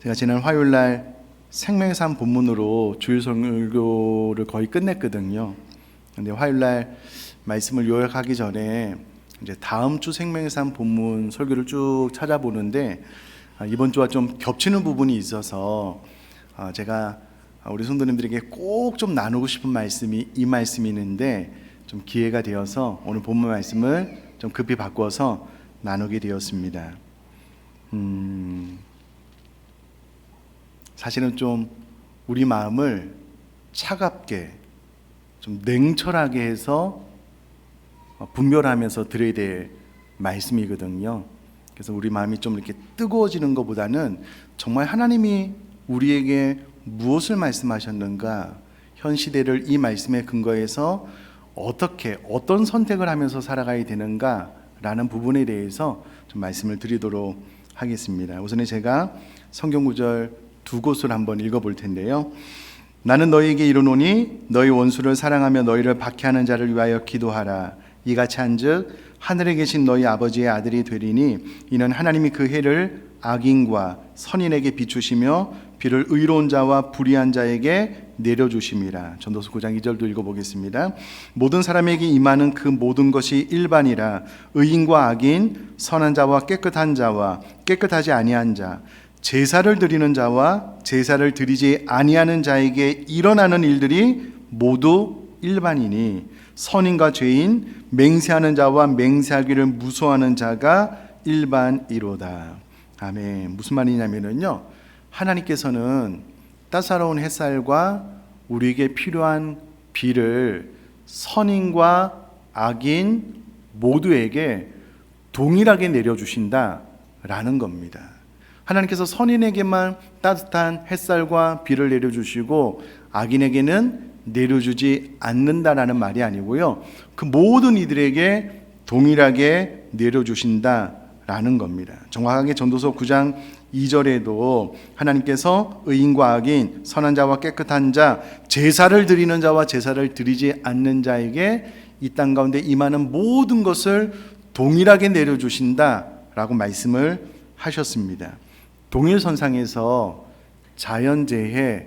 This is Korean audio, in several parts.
제가 지난 화요일 날 생명의 삶 본문으로 주일 설교를 거의 끝냈거든요. 근데 화요일 날 말씀을 요약하기 전에 이제 다음 주 생명의 삶 본문 설교를 쭉 찾아보는데 이번 주와 좀 겹치는 부분이 있어서 제가 우리 성도님들에게 꼭 좀 나누고 싶은 말씀이 이 말씀이 있는데 좀 기회가 되어서 오늘 본문 말씀을 좀 급히 바꿔서 나누게 되었습니다. 사실은 좀 우리 마음을 차갑게 좀 냉철하게 해서 분별하면서 들어야 될 말씀이거든요. 그래서 우리 마음이 좀 이렇게 뜨거워지는 것보다는 정말 하나님이 우리에게 무엇을 말씀하셨는가, 현 시대를 이 말씀에 근거해서 어떤 선택을 하면서 살아가야 되는가 라는 부분에 대해서 좀 말씀을 드리도록 하겠습니다. 우선은 제가 성경 구절 두 곳을 한번 읽어볼 텐데요. 나는 너희에게 이르노니 너희 원수를 사랑하며 너희를 박해하는 자를 위하여 기도하라. 이같이 한즉 하늘에 계신 너희 아버지의 아들이 되리니 이는 하나님이 그 해를 악인과 선인에게 비추시며 비를 의로운 자와 불의한 자에게 내려주심이라. 전도서 9장 2절도 읽어보겠습니다. 모든 사람에게 임하는 그 모든 것이 일반이라. 의인과 악인, 선한 자와 깨끗한 자와 깨끗하지 아니한 자, 제사를 드리는 자와 제사를 드리지 아니하는 자에게 일어나는 일들이 모두 일반이니 선인과 죄인, 맹세하는 자와 맹세하기를 무서워하는 자가 일반이로다. 아멘. 무슨 말이냐면요, 하나님께서는 따사로운 햇살과 우리에게 필요한 비를 선인과 악인 모두에게 동일하게 내려주신다라는 겁니다. 하나님께서 선인에게만 따뜻한 햇살과 비를 내려주시고 악인에게는 내려주지 않는다라는 말이 아니고요, 그 모든 이들에게 동일하게 내려주신다라는 겁니다. 정확하게 전도서 9장 2절에도 하나님께서 의인과 악인, 선한 자와 깨끗한 자, 제사를 드리는 자와 제사를 드리지 않는 자에게 이 땅 가운데 임하는 모든 것을 동일하게 내려주신다라고 말씀을 하셨습니다. 동일선상에서 자연재해,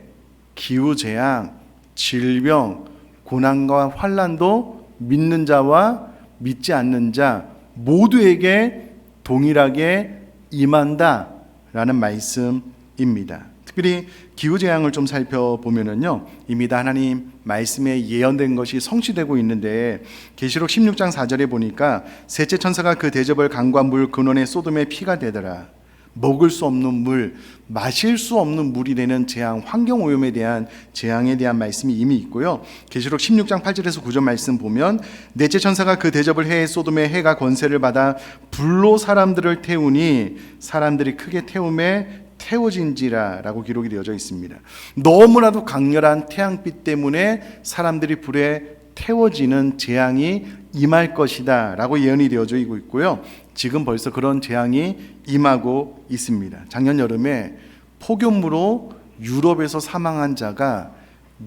기후재앙, 질병, 고난과 환난도 믿는 자와 믿지 않는 자 모두에게 동일하게 임한다라는 말씀입니다. 특별히 기후재앙을 좀 살펴보면요, 이미 다 하나님 말씀에 예언된 것이 성취되고 있는데, 계시록 16장 4절에 보니까 셋째 천사가 그 대접을 강과 물 근원의 소돔의 피가 되더라. 먹을 수 없는 물, 마실 수 없는 물이 되는 재앙, 환경오염에 대한 재앙에 대한 말씀이 이미 있고요. 계시록 16장 8절에서 9절 말씀 보면 넷째 천사가 그 대접을 해 소돔의 해가 권세를 받아 불로 사람들을 태우니 사람들이 크게 태움에 태워진지라 라고 기록이 되어져 있습니다. 너무나도 강렬한 태양빛 때문에 사람들이 불에 태워지는 재앙이 임할 것이다 라고 예언이 되어져 있고요. 지금 벌써 그런 재앙이 임하고 있습니다. 작년 여름에 폭염으로 유럽에서 사망한 자가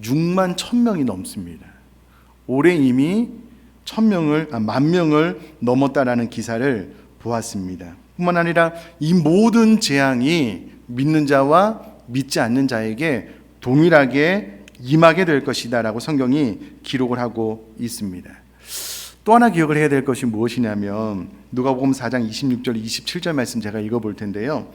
6만 1,000명이 넘습니다. 올해 이미 10,000명을 넘었다라는 기사를 보았습니다. 뿐만 아니라 이 모든 재앙이 믿는 자와 믿지 않는 자에게 동일하게 임하게 될 것이다 라고 성경이 기록을 하고 있습니다. 또 하나 기억을 해야 될 것이 무엇이냐면 누가복음 4장 26절 27절 말씀 제가 읽어볼 텐데요.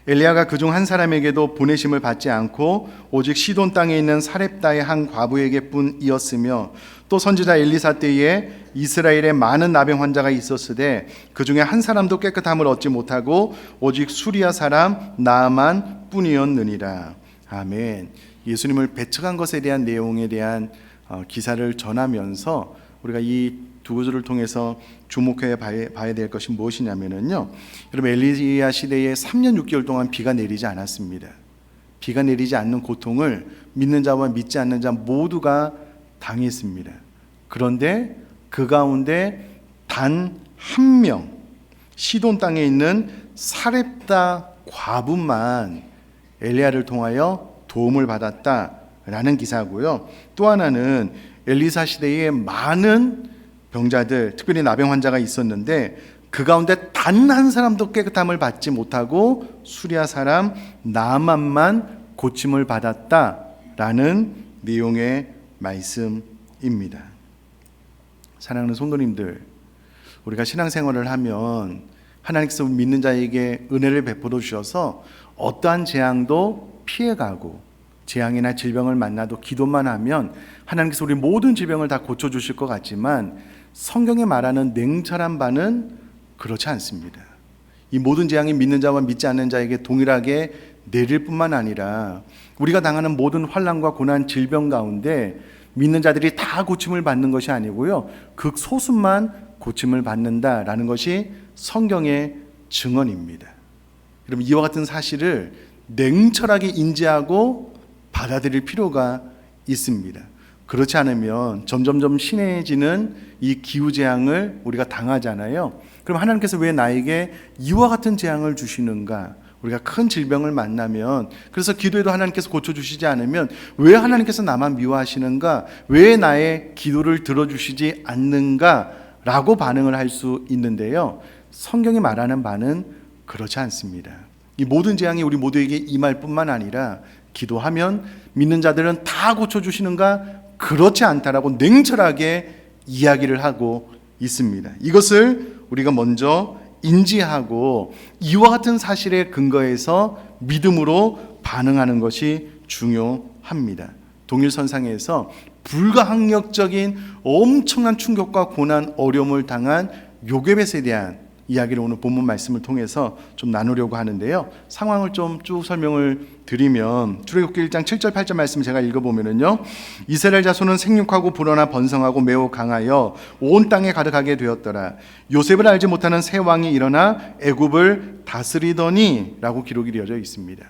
엘리야가 그중 한 사람에게도 보내심을 받지 않고 오직 시돈 땅에 있는 사렙다의 한 과부에게뿐이었으며 또 선지자 엘리사 때에 이스라엘에 많은 나병 환자가 있었으되 그 중에 한 사람도 깨끗함을 얻지 못하고 오직 수리아 사람 나아만 뿐이었느니라. 아멘. 예수님을 배척한 것에 대한 내용에 대한 기사를 전하면서 우리가 이 두 구절을 통해서 주목해 봐야 될 것이 무엇이냐면요, 여러분 엘리야 시대에 3년 6개월 동안 비가 내리지 않았습니다. 비가 내리지 않는 고통을 믿는 자와 믿지 않는 자 모두가 당했습니다. 그런데 그 가운데 단 한 명, 시돈 땅에 있는 사렙다 과부만 엘리야를 통하여 도움을 받았다라는 기사고요. 또 하나는 엘리사 시대에 많은 병자들, 특별히 나병 환자가 있었는데 그 가운데 단 한 사람도 깨끗함을 받지 못하고 수리아 사람 나만만 고침을 받았다라는 내용의 말씀입니다. 사랑하는 성도님들, 우리가 신앙생활을 하면 하나님께서 믿는 자에게 은혜를 베풀어 주셔서 어떠한 재앙도 피해가고 재앙이나 질병을 만나도 기도만 하면 하나님께서 우리 모든 질병을 다 고쳐주실 것 같지만 성경에 말하는 냉철한 바는 그렇지 않습니다. 이 모든 재앙이 믿는 자와 믿지 않는 자에게 동일하게 내릴 뿐만 아니라 우리가 당하는 모든 환난과 고난, 질병 가운데 믿는 자들이 다 고침을 받는 것이 아니고요, 극소수만 고침을 받는다라는 것이 성경의 증언입니다. 여러분, 이와 같은 사실을 냉철하게 인지하고 받아들일 필요가 있습니다. 그렇지 않으면 점점점 심해지는 이 기후재앙을 우리가 당하잖아요. 그럼 하나님께서 왜 나에게 이와 같은 재앙을 주시는가? 우리가 큰 질병을 만나면, 그래서 기도해도 하나님께서 고쳐주시지 않으면 왜 하나님께서 나만 미워하시는가? 왜 나의 기도를 들어주시지 않는가? 라고 반응을 할 수 있는데요, 성경이 말하는 바는 그렇지 않습니다. 이 모든 재앙이 우리 모두에게 임할 뿐만 아니라 기도하면 믿는 자들은 다 고쳐주시는가? 그렇지 않다라고 냉철하게 이야기를 하고 있습니다. 이것을 우리가 먼저 인지하고 이와 같은 사실에 근거해서 믿음으로 반응하는 것이 중요합니다. 동일선상에서 불가항력적인 엄청난 충격과 고난, 어려움을 당한 요게벳에 대한 이야기를 오늘 본문 말씀을 통해서 좀 나누려고 하는데요, 상황을 좀 쭉 설명을 드리면 출애굽기 1장 7절 8절 말씀 제가 읽어보면요, 이스라엘 자손은 생육하고 불어나 번성하고 매우 강하여 온 땅에 가득하게 되었더라. 요셉을 알지 못하는 새 왕이 일어나 애굽을 다스리더니 라고 기록이 되어져 있습니다.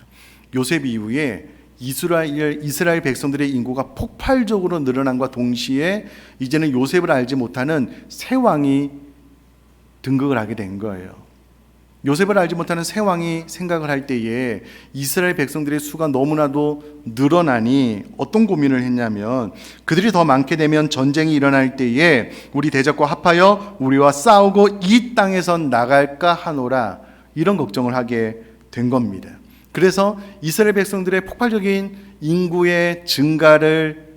요셉 이후에 이스라엘 백성들의 인구가 폭발적으로 늘어난과 동시에 이제는 요셉을 알지 못하는 새 왕이 등극을 하게 된 거예요. 요셉을 알지 못하는 새 왕이 생각을 할 때에 이스라엘 백성들의 수가 너무나도 늘어나니 어떤 고민을 했냐면, 그들이 더 많게 되면 전쟁이 일어날 때에 우리 대적과 합하여 우리와 싸우고 이 땅에서 나갈까 하노라, 이런 걱정을 하게 된 겁니다. 그래서 이스라엘 백성들의 폭발적인 인구의 증가를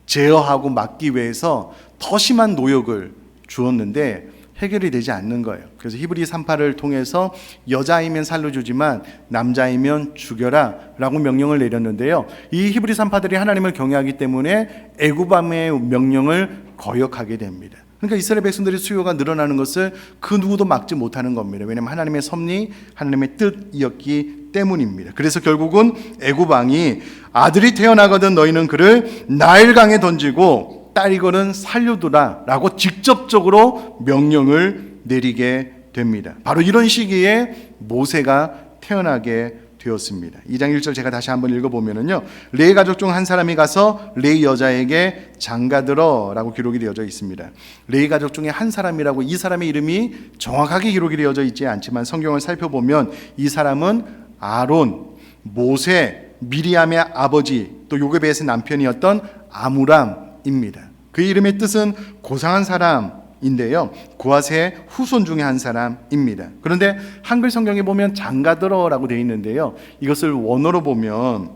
제어하고 막기 위해서 더 심한 노역을 주었는데 해결이 되지 않는 거예요. 그래서 히브리 3파를 통해서 여자이면 살로 주지만 남자이면 죽여라 라고 명령을 내렸는데요, 이 히브리 3파들이 하나님을 경외하기 때문에 애굽왕의 명령을 거역하게 됩니다. 그러니까 이스라엘 백성들의 수요가 늘어나는 것을 그 누구도 막지 못하는 겁니다. 왜냐하면 하나님의 섭리, 하나님의 뜻이었기 때문입니다. 그래서 결국은 애굽 왕이 아들이 태어나거든 너희는 그를 나일강에 던지고 딸이거든 살려두라 라고 직접적으로 명령을 내리게 됩니다. 바로 이런 시기에 모세가 태어나게 되었습니다. 2장 1절 제가 다시 한번 읽어보면요, 레위 가족 중 한 사람이 가서 레위 여자에게 장가들어 라고 기록이 되어져 있습니다. 레위 가족 중에 한 사람이라고, 이 사람의 이름이 정확하게 기록이 되어져 있지 않지만 성경을 살펴보면 이 사람은 아론, 모세, 미리암의 아버지, 또 요게벳의 남편이었던 아므람입니다. 그 이름의 뜻은 고상한 사람인데요, 고아세의 후손 중에 한 사람입니다. 그런데 한글 성경에 보면 장가들어라고 되어 있는데요, 이것을 원어로 보면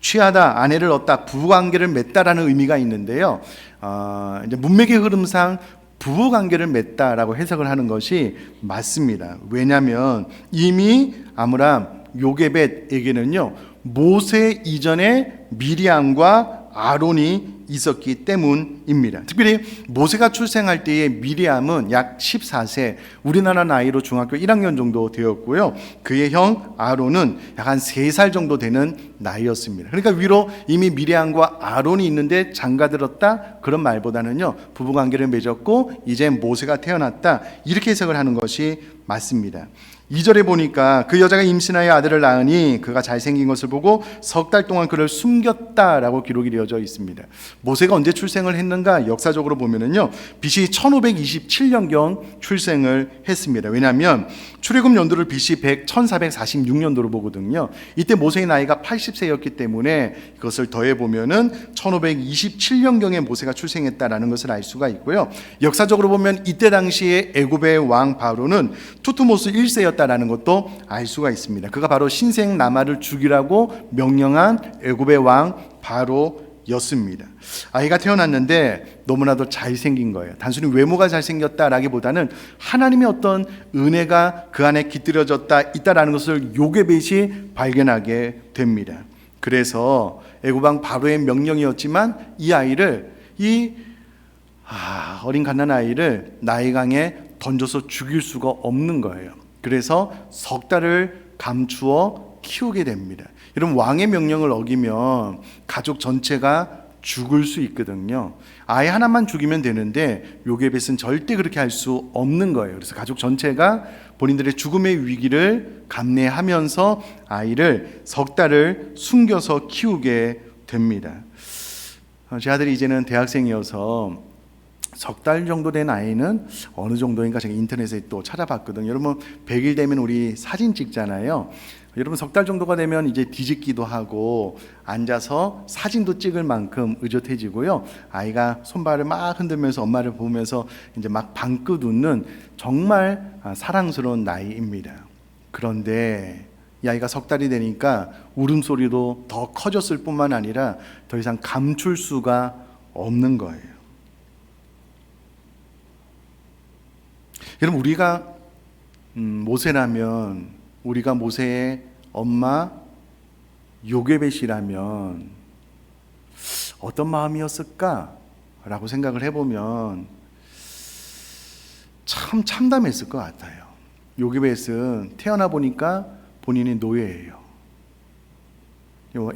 취하다, 아내를 얻다, 부부관계를 맺다라는 의미가 있는데요, 이제 문맥의 흐름상 부부관계를 맺다라고 해석을 하는 것이 맞습니다. 왜냐하면 이미 아므람, 요게벳에게는요 모세 이전에 미리암과 아론이 있었기 때문입니다. 특별히 모세가 출생할 때의 미리암은 약 14세, 우리나라 나이로 중학교 1학년 정도 되었고요, 그의 형 아론은 약 한 3살 정도 되는 나이였습니다. 그러니까 위로 이미 미리암과 아론이 있는데 장가들었다, 그런 말보다는요 부부관계를 맺었고 이제 모세가 태어났다, 이렇게 해석을 하는 것이 맞습니다. 2절에 보니까 그 여자가 임신하여 아들을 낳으니 그가 잘생긴 것을 보고 석 달 동안 그를 숨겼다라고 기록이 되어져 있습니다. 모세가 언제 출생을 있었는가? 역사적으로 보면은요, BC 1527년경 출생을 했습니다. 왜냐하면 출애굽 연도를 BC 1446년도로 보거든요. 이때 모세의 나이가 80세였기 때문에 이것을 더해 보면은 1527년경에 모세가 출생했다라는 것을 알 수가 있고요. 역사적으로 보면 이때 당시에 애굽의 왕 바로는 투트모스 1세였다라는 것도 알 수가 있습니다. 그가 바로 신생나마를 죽이라고 명령한 애굽의 왕 바로였습니다. 아이가 태어났는데 너무나도 잘생긴 거예요. 단순히 외모가 잘생겼다라기보다는 하나님의 어떤 은혜가 그 안에 깃들여졌다 있다라는 것을 요게벳이 발견하게 됩니다. 그래서 애굽 왕 바로의 명령이었지만 이 아이를 어린 갓난아이를 나일강에 던져서 죽일 수가 없는 거예요. 그래서 석 달을 감추어 키우게 됩니다. 여러분, 왕의 명령을 어기면 가족 전체가 죽을 수 있거든요. 아이 하나만 죽이면 되는데 요게벳은 절대 그렇게 할 수 없는 거예요. 그래서 가족 전체가 본인들의 죽음의 위기를 감내하면서 아이를 석 달을 숨겨서 키우게 됩니다. 제 아들이 이제는 대학생이어서 석 달 정도 된 아이는 어느 정도인가 제가 인터넷에 또 찾아봤거든요. 여러분, 100일 되면 우리 사진 찍잖아요. 여러분, 석 달 정도가 되면 이제 뒤집기도 하고 앉아서 사진도 찍을 만큼 의젓해지고요. 아이가 손발을 막 흔들면서 엄마를 보면서 이제 막 방긋 웃는 정말 사랑스러운 나이입니다. 그런데 이 아이가 석 달이 되니까 울음소리도 더 커졌을 뿐만 아니라 더 이상 감출 수가 없는 거예요. 여러분, 우리가 모세라면, 우리가 모세의 엄마 요게벳이라면 어떤 마음이었을까라고 생각을 해보면 참 참담했을 것 같아요. 요게벳은 태어나 보니까 본인이 노예예요.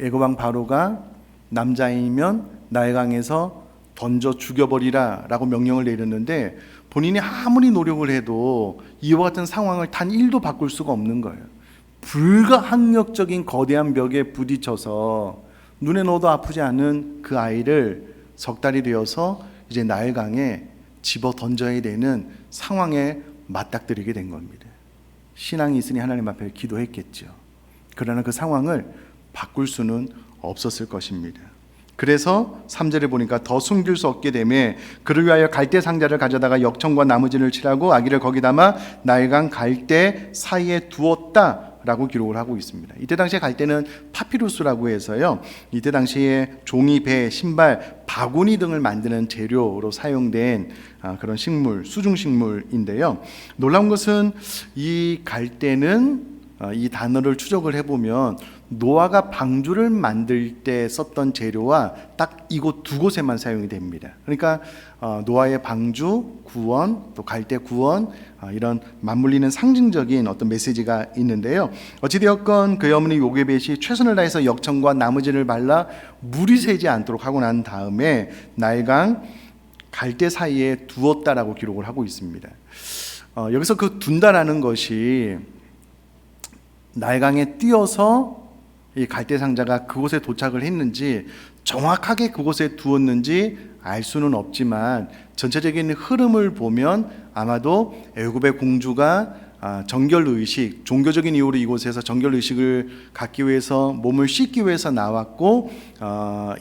애굽 왕 바로가 남자이면 나일강에서 던져 죽여버리라 라고 명령을 내렸는데 본인이 아무리 노력을 해도 이와 같은 상황을 단 1도 바꿀 수가 없는 거예요. 불가항력적인 거대한 벽에 부딪혀서 눈에 넣어도 아프지 않은 그 아이를 석 달이 되어서 이제 나일강에 집어 던져야 되는 상황에 맞닥뜨리게 된 겁니다. 신앙이 있으니 하나님 앞에 기도했겠죠. 그러나 그 상황을 바꿀 수는 없었을 것입니다. 그래서 3절에 보니까 더 숨길 수 없게 되매 그를 위하여 갈대 상자를 가져다가 역청과 나무진을 칠하고 아기를 거기 담아 나일강 갈대 사이에 두었다 라고 기록을 하고 있습니다. 이때 당시에 갈대는 파피루스라고 해서요, 이때 당시에 종이, 배, 신발, 바구니 등을 만드는 재료로 사용된 그런 식물, 수중식물인데요. 놀라운 것은 이 갈대는 이 단어를 추적을 해보면 노아가 방주를 만들 때 썼던 재료와 딱 이곳 두 곳에만 사용이 됩니다. 그러니까 노아의 방주, 구원, 또 갈대 구원, 이런 맞물리는 상징적인 어떤 메시지가 있는데요. 어찌되었건 그의 어머니 요게벳이 최선을 다해서 역청과 나무진을 발라 물이 새지 않도록 하고 난 다음에 나일강 갈대 사이에 두었다라고 기록을 하고 있습니다. 여기서 그 둔다라는 것이 나일강에 띄어서 이 갈대 상자가 그곳에 도착을 했는지 정확하게 그곳에 두었는지 알 수는 없지만 전체적인 흐름을 보면 아마도 애굽의 공주가 정결의식, 종교적인 이유로 이곳에서 정결의식을 갖기 위해서 몸을 씻기 위해서 나왔고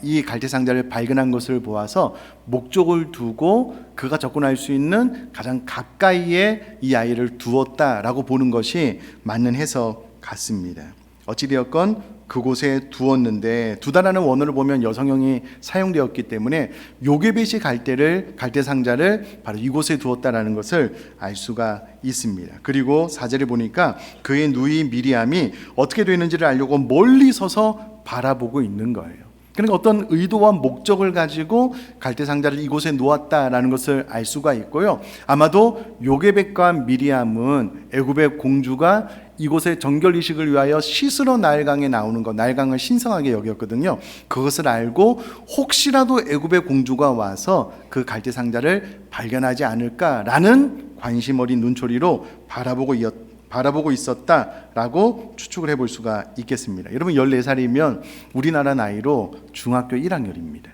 이 갈대 상자를 발견한 것을 보아서 목적을 두고 그가 접근할 수 있는 가장 가까이에 이 아이를 두었다라고 보는 것이 맞는 해석 같습니다. 어찌되었건 그곳에 두었는데 두다라는 원어를 보면 여성형이 사용되었기 때문에 요게벳이 갈대 상자를 바로 이곳에 두었다라는 것을 알 수가 있습니다. 그리고 4절에 보니까 그의 누이 미리암이 어떻게 되는지를 알려고 멀리 서서 바라보고 있는 거예요. 그러니까 어떤 의도와 목적을 가지고 갈대 상자를 이곳에 놓았다라는 것을 알 수가 있고요. 아마도 요게벳과 미리암은 애굽의 공주가 이곳에 정결의식을 위하여 씻으러 나일강에 나오는 것, 나일강을 신성하게 여겼거든요. 그것을 알고 혹시라도 애굽의 공주가 와서 그 갈대 상자를 발견하지 않을까라는 관심 어린 눈초리로 바라보고 있었다라고 추측을 해볼 수가 있겠습니다. 여러분, 14살이면 우리나라 나이로 중학교 1학년입니다.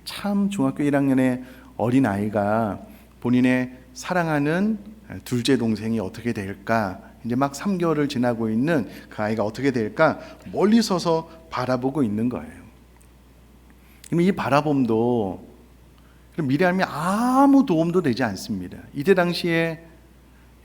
참 중학교 1학년의 어린 아이가 본인의 사랑하는 둘째 동생이 어떻게 될까, 이제 막 3개월을 지나고 있는 그 아이가 어떻게 될까 멀리 서서 바라보고 있는 거예요. 이 바라봄도 미리암이 아무 도움도 되지 않습니다. 이때 당시에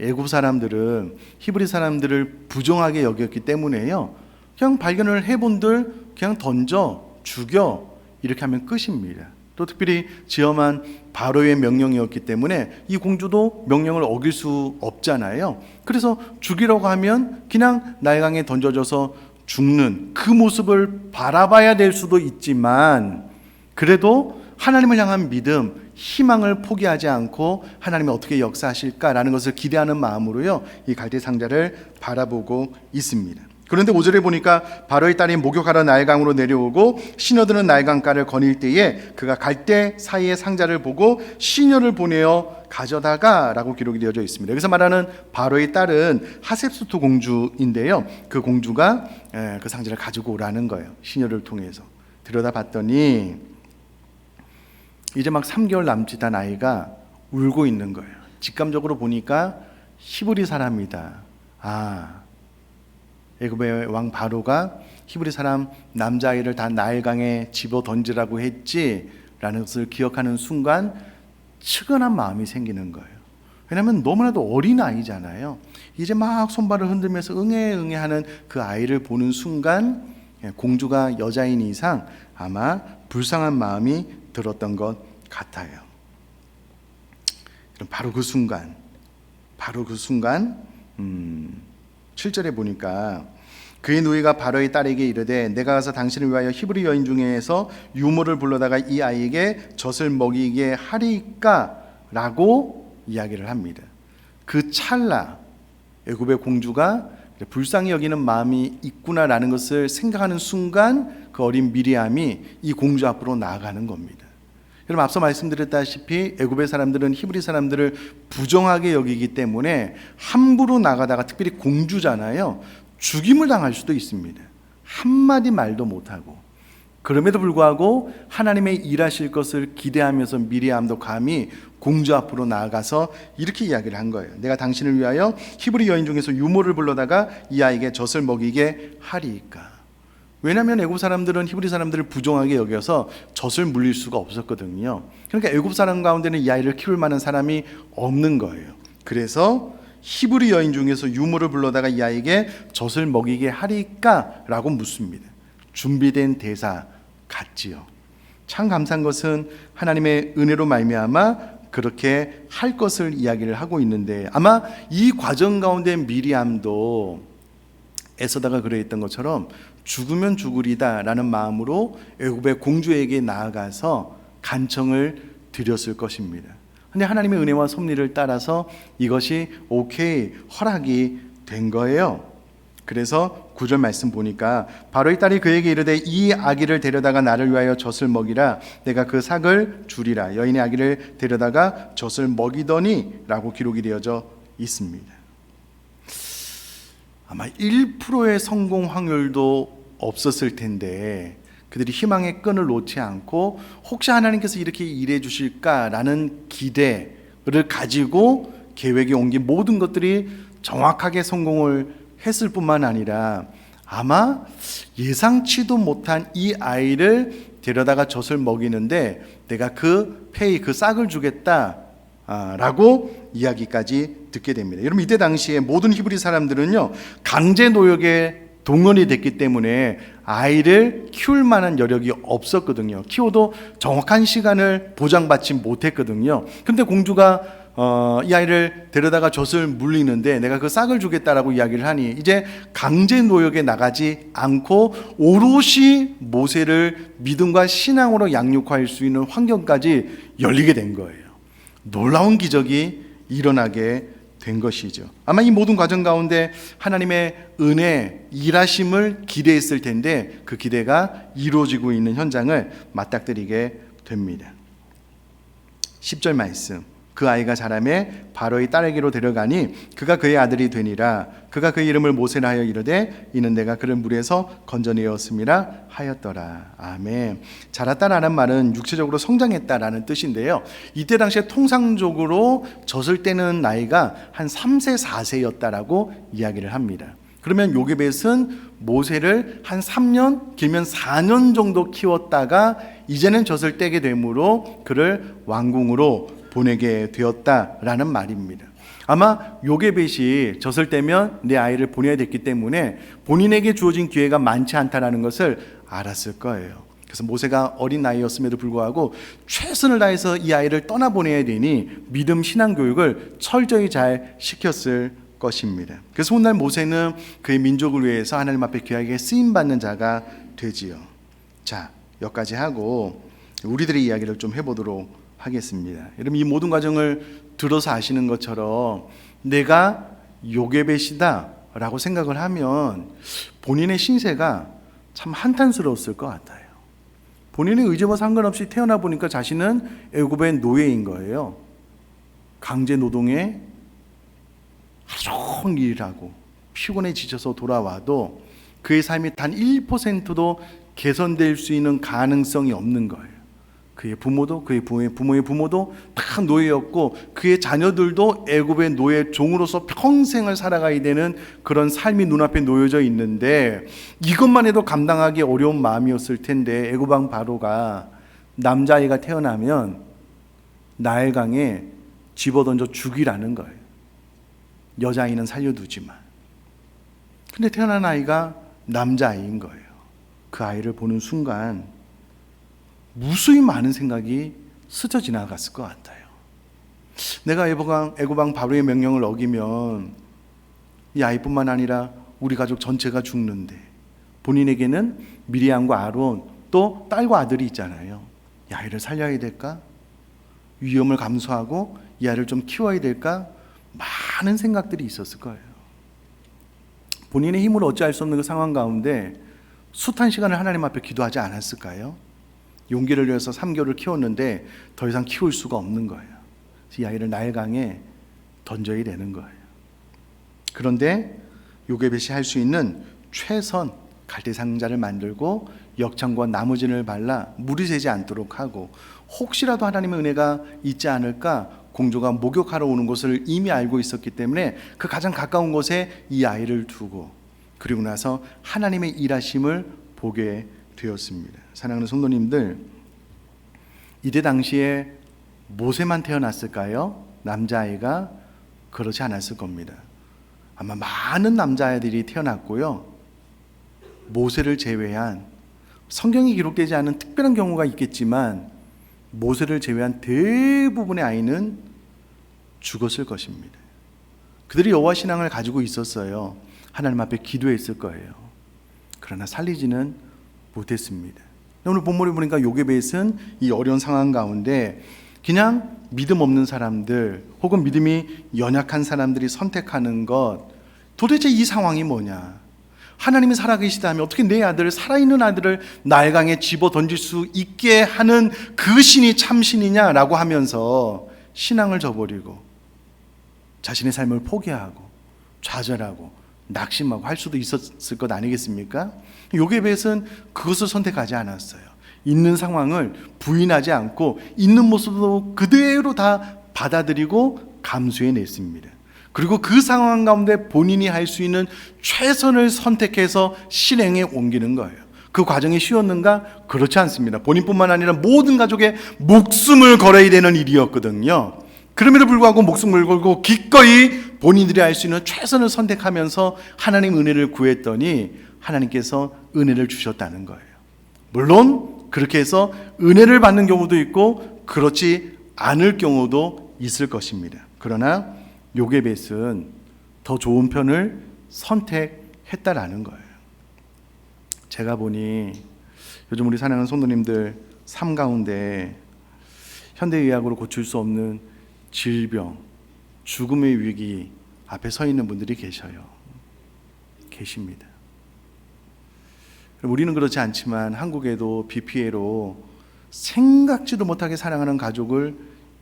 애굽 사람들은 히브리 사람들을 부정하게 여겼기 때문에요, 그냥 발견을 해본들 그냥 던져 죽여 이렇게 하면 끝입니다. 또 특별히 지엄한 바로의 명령이었기 때문에 이 공주도 명령을 어길 수 없잖아요. 그래서 죽이려고 하면 그냥 나일강에 던져져서 죽는 그 모습을 바라봐야 될 수도 있지만, 그래도 하나님을 향한 믿음, 희망을 포기하지 않고 하나님이 어떻게 역사하실까라는 것을 기대하는 마음으로요, 이 갈대 상자를 바라보고 있습니다. 그런데 5절에 보니까 바로의 딸이 목욕하러 나일강으로 내려오고 시녀들은 나일강가를 거닐 때에 그가 갈대 사이의 상자를 보고 시녀를 보내어 가져다가 라고 기록이 되어져 있습니다. 여기서 말하는 바로의 딸은 하셉수토 공주인데요, 그 공주가 그 상자를 가지고 오라는 거예요. 시녀를 통해서 들여다봤더니 이제 막 3개월 남짓한 아이가 울고 있는 거예요. 직감적으로 보니까 히브리 사람이다. 애굽의 왕 바로가 히브리 사람 남자아이를 다 나일강에 집어 던지라고 했지라는 것을 기억하는 순간 측은한 마음이 생기는 거예요. 왜냐하면 너무나도 어린 아이잖아요. 이제 막 손발을 흔들면서 응애 하는 그 아이를 보는 순간 공주가 여자인 이상 아마 불쌍한 마음이 들었던 것 같아요. 그럼 바로 그 순간 7절에 보니까 그의 누이가 바로의 딸에게 이르되 내가 가서 당신을 위하여 히브리 여인 중에서 유모를 불러다가 이 아이에게 젖을 먹이게 하리까 라고 이야기를 합니다. 그 찰나 애굽의 공주가 불쌍히 여기는 마음이 있구나라는 것을 생각하는 순간 그 어린 미리암이 이 공주 앞으로 나아가는 겁니다. 여러분, 앞서 말씀드렸다시피 애굽의 사람들은 히브리 사람들을 부정하게 여기기 때문에 함부로 나가다가, 특별히 공주잖아요, 죽임을 당할 수도 있습니다. 한마디 말도 못하고. 그럼에도 불구하고 하나님의 일하실 것을 기대하면서 미리암도 감히 공주 앞으로 나아가서 이렇게 이야기를 한 거예요. 내가 당신을 위하여 히브리 여인 중에서 유모를 불러다가 이 아이에게 젖을 먹이게 하리이까. 왜냐하면 애굽 사람들은 히브리 사람들을 부정하게 여겨서 젖을 물릴 수가 없었거든요. 그러니까 애굽 사람 가운데는 이 아이를 키울 만한 사람이 없는 거예요. 그래서 히브리 여인 중에서 유모를 불러다가 이 아이에게 젖을 먹이게 하리까 라고 묻습니다. 준비된 대사 같지요. 참 감사한 것은 하나님의 은혜로 말미암아 그렇게 할 것을 이야기를 하고 있는데, 아마 이 과정 가운데 미리암도 애써다가 그러했던 것처럼 죽으면 죽으리다 라는 마음으로 애굽의 공주에게 나아가서 간청을 드렸을 것입니다. 근데 하나님의 은혜와 섭리를 따라서 이것이 오케이, 허락이 된 거예요. 그래서 9절 말씀 보니까 바로의 딸이 그에게 이르되 이 아기를 데려다가 나를 위하여 젖을 먹이라. 내가 그 삭을 주리라. 여인의 아기를 데려다가 젖을 먹이더니 라고 기록이 되어져 있습니다. 아마 1%의 성공 확률도 없었을 텐데 그들이 희망의 끈을 놓지 않고 혹시 하나님께서 이렇게 일해 주실까라는 기대를 가지고 계획에 옮긴 모든 것들이 정확하게 성공을 했을 뿐만 아니라 아마 예상치도 못한 이 아이를 데려다가 젖을 먹이는데 내가 그 싹을 주겠다 라고 이야기까지 듣게 됩니다. 여러분, 이때 당시에 모든 히브리 사람들은요 강제 노역에 동원이 됐기 때문에 아이를 키울 만한 여력이 없었거든요. 키워도 정확한 시간을 보장받지 못했거든요. 그런데 공주가 이 아이를 데려다가 젖을 물리는데 내가 그 싹을 주겠다라고 이야기를 하니 이제 강제 노역에 나가지 않고 오롯이 모세를 믿음과 신앙으로 양육할 수 있는 환경까지 열리게 된 거예요. 놀라운 기적이 일어나게 된 것이죠. 아마 이 모든 과정 가운데 하나님의 은혜, 일하심을 기대했을 텐데 그 기대가 이루어지고 있는 현장을 맞닥뜨리게 됩니다. 10절 말씀, 그 아이가 자라매 바로의 딸에게로 데려가니 그가 그의 아들이 되니라. 그가 그 이름을 모세라 하여 이르되 이는 내가 그를 물에서 건져내었음이라 하였더라. 아멘. 자랐다라는 말은 육체적으로 성장했다라는 뜻인데요, 이때 당시에 통상적으로 젖을 떼는 나이가 한 3세 4세였다라고 이야기를 합니다. 그러면 요게벳은 모세를 한 3년, 길면 4년 정도 키웠다가 이제는 젖을 떼게 되므로 그를 왕궁으로 보내게 되었다라는 말입니다. 아마 요게벳이 젖을 떼면 내 아이를 보내야 됐기 때문에 본인에게 주어진 기회가 많지 않다라는 것을 알았을 거예요. 그래서 모세가 어린 나이였음에도 불구하고 최선을 다해서 이 아이를 떠나보내야 되니 믿음 신앙 교육을 철저히 잘 시켰을 것입니다. 그래서 훗날 모세는 그의 민족을 위해서 하나님 앞에 귀하게 쓰임받는 자가 되지요. 자, 여기까지 하고 우리들의 이야기를 좀 해보도록 하겠습니다. 여러분, 이 모든 과정을 들어서 아시는 것처럼 내가 요게벳이다 라고 생각을 하면 본인의 신세가 참 한탄스러웠을 것 같아요. 본인의 의지와 상관없이 태어나 보니까 자신은 애굽의 노예인 거예요. 강제 노동에 하루 종일 일하고 피곤해 지쳐서 돌아와도 그의 삶이 단 1%도 개선될 수 있는 가능성이 없는 거예요. 그의 부모도, 그의 부모의 부모도 다 노예였고 그의 자녀들도 애굽의 노예 종으로서 평생을 살아가야 되는 그런 삶이 눈앞에 놓여져 있는데, 이것만 해도 감당하기 어려운 마음이었을 텐데 애굽 왕 바로가 남자아이가 태어나면 나일강에 집어던져 죽이라는 거예요. 여자아이는 살려두지만. 근데 태어난 아이가 남자아이인 거예요. 그 아이를 보는 순간 무수히 많은 생각이 스쳐 지나갔을 것 같아요. 내가 애굽 왕 바로의 명령을 어기면 이 아이뿐만 아니라 우리 가족 전체가 죽는데, 본인에게는 미리암과 아론 또 딸과 아들이 있잖아요. 이 아이를 살려야 될까? 위험을 감수하고 이 아이를 좀 키워야 될까? 많은 생각들이 있었을 거예요. 본인의 힘으로 어찌할 수 없는 그 상황 가운데 숱한 시간을 하나님 앞에 기도하지 않았을까요? 용기를 내서 3개월을 키웠는데 더 이상 키울 수가 없는 거예요. 이 아이를 나일강에 던져야 되는 거예요. 그런데 요게벳이 할 수 있는 최선, 갈대 상자를 만들고 역청과 나무진을 발라 물이 새지 않도록 하고, 혹시라도 하나님의 은혜가 있지 않을까 공주가 목욕하러 오는 곳을 이미 알고 있었기 때문에 그 가장 가까운 곳에 이 아이를 두고, 그리고 나서 하나님의 일하심을 보게 되었습니다. 사랑하는 성도님들, 이때 당시에 모세만 태어났을까요? 남자아이가? 그렇지 않았을 겁니다. 아마 많은 남자아이들이 태어났고요, 모세를 제외한, 성경이 기록되지 않은 특별한 경우가 있겠지만 모세를 제외한 대부분의 아이는 죽었을 것입니다. 그들이 여호와 신앙을 가지고 있었어요. 하나님 앞에 기도했을 거예요. 그러나 살리지는 못했습니다. 오늘 본문을 보니까 요게벳은 이 어려운 상황 가운데 그냥 믿음 없는 사람들 혹은 믿음이 연약한 사람들이 선택하는 것, 도대체 이 상황이 뭐냐? 하나님이 살아계시다면 어떻게 내 아들을, 살아있는 아들을 나일강에 집어 던질 수 있게 하는 그 신이 참신이냐라고 하면서 신앙을 저버리고 자신의 삶을 포기하고 좌절하고 낙심하고 할 수도 있었을 것 아니겠습니까? 요게벳은 그것을 선택하지 않았어요. 있는 상황을 부인하지 않고 있는 모습도 그대로 다 받아들이고 감수해냈습니다. 그리고 그 상황 가운데 본인이 할 수 있는 최선을 선택해서 실행에 옮기는 거예요. 그 과정이 쉬웠는가? 그렇지 않습니다. 본인뿐만 아니라 모든 가족의 목숨을 걸어야 되는 일이었거든요. 그럼에도 불구하고 목숨을 걸고 기꺼이 본인들이 할 수 있는 최선을 선택하면서 하나님 은혜를 구했더니 하나님께서 은혜를 주셨다는 거예요. 물론 그렇게 해서 은혜를 받는 경우도 있고 그렇지 않을 경우도 있을 것입니다. 그러나 요게벳은 더 좋은 편을 선택했다라는 거예요. 제가 보니 요즘 우리 사랑하는 성도님들 삶 가운데 현대의학으로 고칠 수 없는 질병, 죽음의 위기 앞에 서 있는 분들이 계십니다. 우리는 그렇지 않지만 한국에도 비 피해로 생각지도 못하게 사랑하는 가족을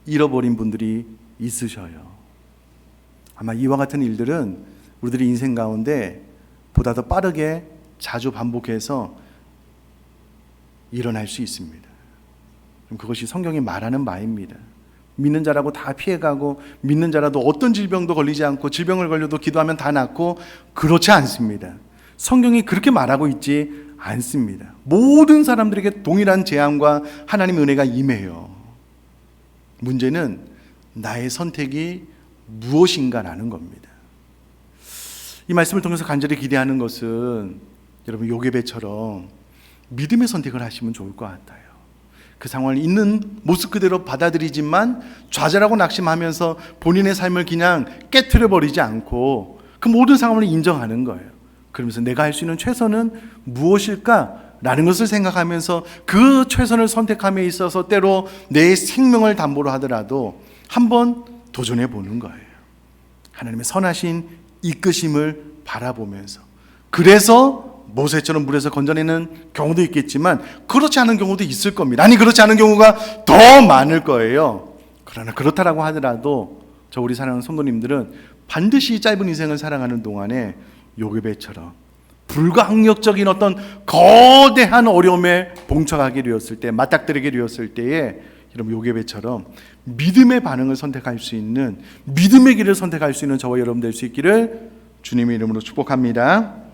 잃어버린 분들이 있으셔요. 아마 이와 같은 일들은 우리들의 인생 가운데 보다 더 빠르게 자주 반복해서 일어날 수 있습니다. 그것이 성경이 말하는 바입니다. 믿는 자라고 다 피해가고, 믿는 자라도 어떤 질병도 걸리지 않고, 질병을 걸려도 기도하면 다 낫고, 그렇지 않습니다. 성경이 그렇게 말하고 있지 않습니다. 모든 사람들에게 동일한 재앙과 하나님의 은혜가 임해요. 문제는 나의 선택이 무엇인가라는 겁니다. 이 말씀을 통해서 간절히 기대하는 것은 여러분 요게벳처럼 믿음의 선택을 하시면 좋을 것 같아요. 그 상황을 있는 모습 그대로 받아들이지만 좌절하고 낙심하면서 본인의 삶을 그냥 깨트려 버리지 않고 그 모든 상황을 인정하는 거예요. 그러면서 내가 할 수 있는 최선은 무엇일까라는 것을 생각하면서 그 최선을 선택함에 있어서 때로 내 생명을 담보로 하더라도 한번 도전해 보는 거예요. 하나님의 선하신 이끄심을 바라보면서. 그래서 모세처럼 물에서 건져내는 경우도 있겠지만 그렇지 않은 경우도 있을 겁니다. 아니, 그렇지 않은 경우가 더 많을 거예요. 그러나 그렇다라고 하더라도 저 우리 사랑하는 성도님들은 반드시 짧은 인생을 살아가는 동안에 요게벳처럼 불가항력적인 어떤 거대한 어려움에 봉착하게 되었을 때, 맞닥뜨리게 되었을 때에 여러분 요게벳처럼 믿음의 반응을 선택할 수 있는, 믿음의 길을 선택할 수 있는 저와 여러분 될 수 있기를 주님의 이름으로 축복합니다.